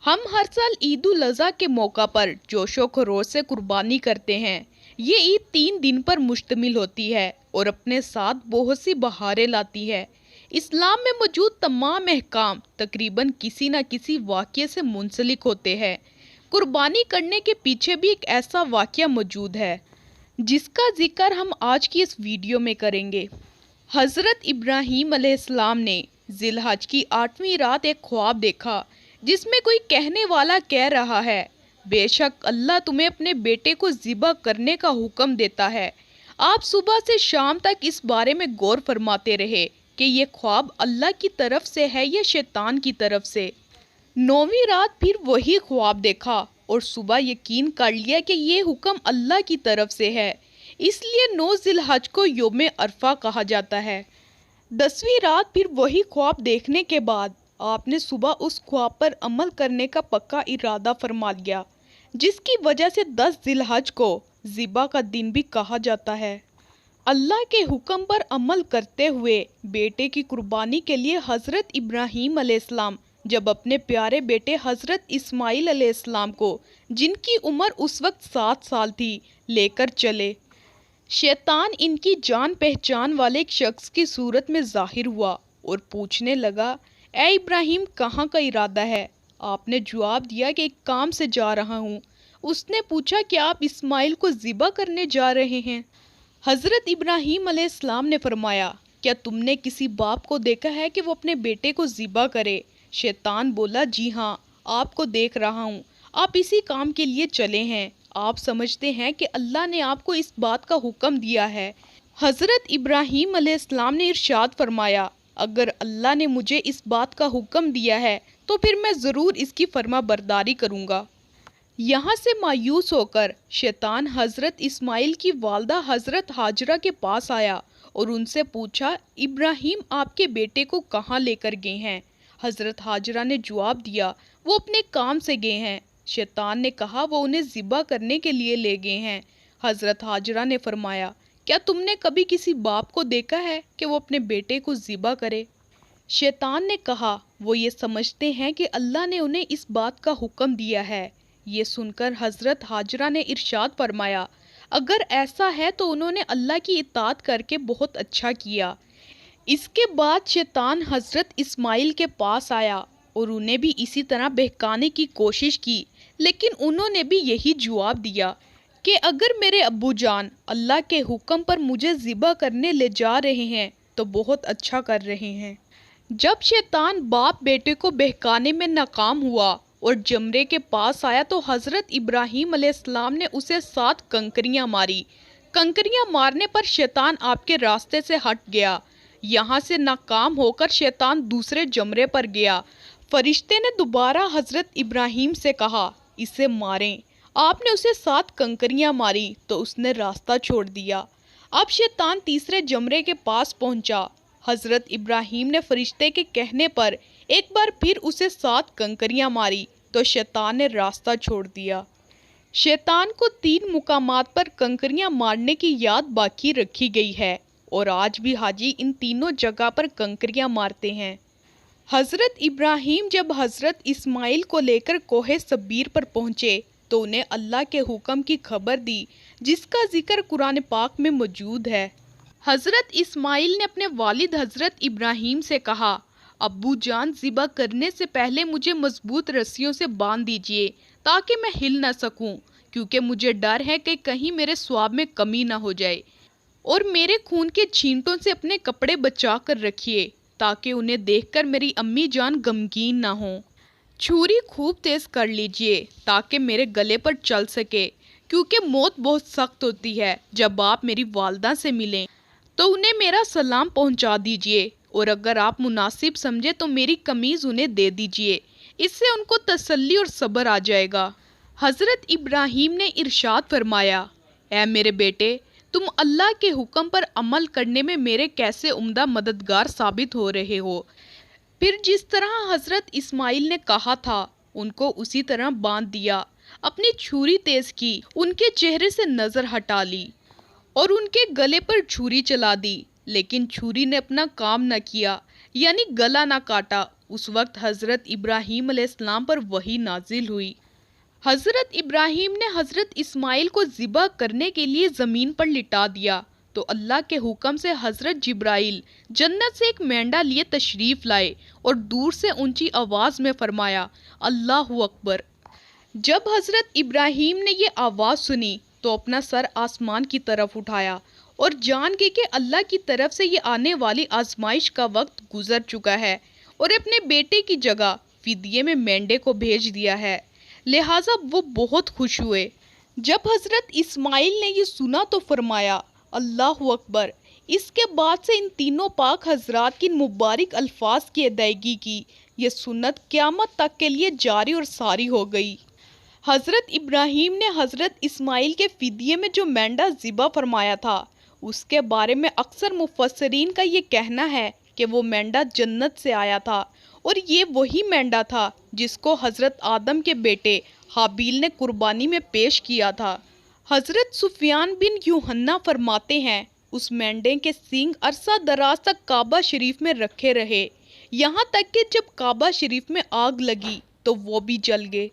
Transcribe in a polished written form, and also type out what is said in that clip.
ہم ہر سال عید الاضحیٰ کے موقع پر جوش و خروش سے قربانی کرتے ہیں۔ یہ عید 3 دن پر مشتمل ہوتی ہے اور اپنے ساتھ بہت سی بہاریں لاتی ہے۔ اسلام میں موجود تمام احکام تقریباً کسی نہ کسی واقعے سے منسلک ہوتے ہیں۔ قربانی کرنے کے پیچھے بھی ایک ایسا واقعہ موجود ہے جس کا ذکر ہم آج کی اس ویڈیو میں کریں گے۔ حضرت ابراہیم علیہ السلام نے ذی الحج کی 8ویں رات ایک خواب دیکھا جس میں کوئی کہنے والا کہہ رہا ہے، بے شک اللہ تمہیں اپنے بیٹے کو ذبح کرنے کا حکم دیتا ہے۔ آپ صبح سے شام تک اس بارے میں غور فرماتے رہے کہ یہ خواب اللہ کی طرف سے ہے یا شیطان کی طرف سے۔ 9ویں رات پھر وہی خواب دیکھا اور صبح یقین کر لیا کہ یہ حکم اللہ کی طرف سے ہے، اس لیے 9 ذی الحج کو یوم عرفہ کہا جاتا ہے۔ 10ویں رات پھر وہی خواب دیکھنے کے بعد آپ نے صبح اس خواب پر عمل کرنے کا پکا ارادہ فرما لیا، جس کی وجہ سے 10 ذی الحج کو ذبح کا دن بھی کہا جاتا ہے۔ اللہ کے حکم پر عمل کرتے ہوئے بیٹے کی قربانی کے لیے حضرت ابراہیم علیہ السلام جب اپنے پیارے بیٹے حضرت اسماعیل علیہ السلام کو، جن کی عمر اس وقت 7 سال تھی، لے کر چلے، شیطان ان کی جان پہچان والے ایک شخص کی صورت میں ظاہر ہوا اور پوچھنے لگا، اے ابراہیم کہاں کا ارادہ ہے؟ آپ نے جواب دیا کہ ایک کام سے جا رہا ہوں۔ اس نے پوچھا کہ آپ اسماعیل کو ذبح کرنے جا رہے ہیں؟ حضرت ابراہیم علیہ السلام نے فرمایا، کیا تم نے کسی باپ کو دیکھا ہے کہ وہ اپنے بیٹے کو ذبح کرے؟ شیطان بولا، جی ہاں، آپ کو دیکھ رہا ہوں، آپ اسی کام کے لیے چلے ہیں۔ آپ سمجھتے ہیں کہ اللہ نے آپ کو اس بات کا حکم دیا ہے۔ حضرت ابراہیم علیہ السلام نے ارشاد فرمایا، اگر اللہ نے مجھے اس بات کا حکم دیا ہے تو پھر میں ضرور اس کی فرما برداری کروں گا۔ یہاں سے مایوس ہو کر شیطان حضرت اسماعیل کی والدہ حضرت ہاجرہ کے پاس آیا اور ان سے پوچھا، ابراہیم آپ کے بیٹے کو کہاں لے کر گئے ہیں؟ حضرت ہاجرہ نے جواب دیا، وہ اپنے کام سے گئے ہیں۔ شیطان نے کہا، وہ انہیں ذبح کرنے کے لیے لے گئے ہیں۔ حضرت ہاجرہ نے فرمایا، کیا تم نے کبھی کسی باپ کو دیکھا ہے کہ وہ اپنے بیٹے کو ذبح کرے؟ شیطان نے کہا، وہ یہ سمجھتے ہیں کہ اللہ نے انہیں اس بات کا حکم دیا ہے۔ یہ سن کر حضرت ہاجرہ نے ارشاد فرمایا، اگر ایسا ہے تو انہوں نے اللہ کی اطاعت کر کے بہت اچھا کیا۔ اس کے بعد شیطان حضرت اسماعیل کے پاس آیا اور انہیں بھی اسی طرح بہکانے کی کوشش کی، لیکن انہوں نے بھی یہی جواب دیا کہ اگر میرے ابو جان اللہ کے حکم پر مجھے ذبح کرنے لے جا رہے ہیں تو بہت اچھا کر رہے ہیں۔ جب شیطان باپ بیٹے کو بہکانے میں ناکام ہوا اور جمرے کے پاس آیا تو حضرت ابراہیم علیہ السلام نے اسے 7 کنکریاں ماری۔ کنکریاں مارنے پر شیطان آپ کے راستے سے ہٹ گیا۔ یہاں سے ناکام ہو کر شیطان دوسرے جمرے پر گیا۔ فرشتے نے دوبارہ حضرت ابراہیم سے کہا، اسے ماریں۔ آپ نے اسے 7 کنکریاں ماری تو اس نے راستہ چھوڑ دیا۔ اب شیطان تیسرے جمرے کے پاس پہنچا۔ حضرت ابراہیم نے فرشتے کے کہنے پر ایک بار پھر اسے 7 کنکریاں ماری تو شیطان نے راستہ چھوڑ دیا۔ شیطان کو 3 مقامات پر کنکریاں مارنے کی یاد باقی رکھی گئی ہے اور آج بھی حاجی ان تینوں جگہ پر کنکریاں مارتے ہیں۔ حضرت ابراہیم جب حضرت اسماعیل کو لے کر کوہ صبیر پر پہنچے تو انہیں اللہ کے حکم کی خبر دی، جس کا ذکر قرآن پاک میں موجود ہے۔ حضرت اسماعیل نے اپنے والد حضرت ابراہیم سے کہا، ابو جان ذبح کرنے سے پہلے مجھے مضبوط رسیوں سے باندھ دیجیے تاکہ میں ہل نہ سکوں، کیونکہ مجھے ڈر ہے کہ کہیں میرے ثواب میں کمی نہ ہو جائے، اور میرے خون کے چھینٹوں سے اپنے کپڑے بچا کر رکھیے تاکہ انہیں دیکھ کر میری امی جان غمگین نہ ہوں۔ چھری خوب تیز کر لیجیے تاکہ میرے گلے پر چل سکے، کیونکہ موت بہت سخت ہوتی ہے۔ جب آپ میری والدہ سے ملیں تو انہیں میرا سلام پہنچا دیجیے، اور اگر آپ مناسب سمجھے تو میری قمیض انہیں دے دیجیے، اس سے ان کو تسلی اور صبر آ جائے گا۔ حضرت ابراہیم نے ارشاد فرمایا، اے میرے بیٹے، تم اللہ کے حکم پر عمل کرنے میں میرے کیسے عمدہ مددگار ثابت ہو رہے ہو۔ پھر جس طرح حضرت اسماعیل نے کہا تھا ان کو اسی طرح باندھ دیا، اپنی چھری تیز کی، ان کے چہرے سے نظر ہٹا لی اور ان کے گلے پر چھری چلا دی، لیکن چھری نے اپنا کام نہ کیا، یعنی گلا نہ کاٹا، اس وقت حضرت ابراہیم علیہ السلام پر وحی نازل ہوئی۔ حضرت ابراہیم نے حضرت اسماعیل کو ذبح کرنے کے لیے زمین پر لٹا دیا تو اللہ کے حکم سے حضرت جبرائیل جنت سے ایک مینڈا لیے تشریف لائے اور دور سے اونچی آواز میں فرمایا، اللہ اکبر۔ جب حضرت ابراہیم نے یہ آواز سنی تو اپنا سر آسمان کی طرف اٹھایا اور جان گئے کہ اللہ کی طرف سے یہ آنے والی آزمائش کا وقت گزر چکا ہے اور اپنے بیٹے کی جگہ فدیے میں مینڈے کو بھیج دیا ہے، لہٰذا وہ بہت خوش ہوئے۔ جب حضرت اسماعیل نے یہ سنا تو فرمایا، اللہ اکبر۔ اس کے بعد سے ان تینوں پاک حضرات کی مبارک الفاظ کی ادائیگی کی یہ سنت قیامت تک کے لیے جاری اور ساری ہو گئی۔ حضرت ابراہیم نے حضرت اسماعیل کے فدیے میں جو مینڈا ذبح فرمایا تھا اس کے بارے میں اکثر مفسرین کا یہ کہنا ہے کہ وہ مینڈا جنت سے آیا تھا اور یہ وہی مینڈا تھا جس کو حضرت آدم کے بیٹے حابیل نے قربانی میں پیش کیا تھا۔ حضرت سفیان بن یوحنا فرماتے ہیں، اس مینڈے کے سینگ عرصہ دراز تک کعبہ شریف میں رکھے رہے، یہاں تک کہ جب کعبہ شریف میں آگ لگی تو وہ بھی جل گئے۔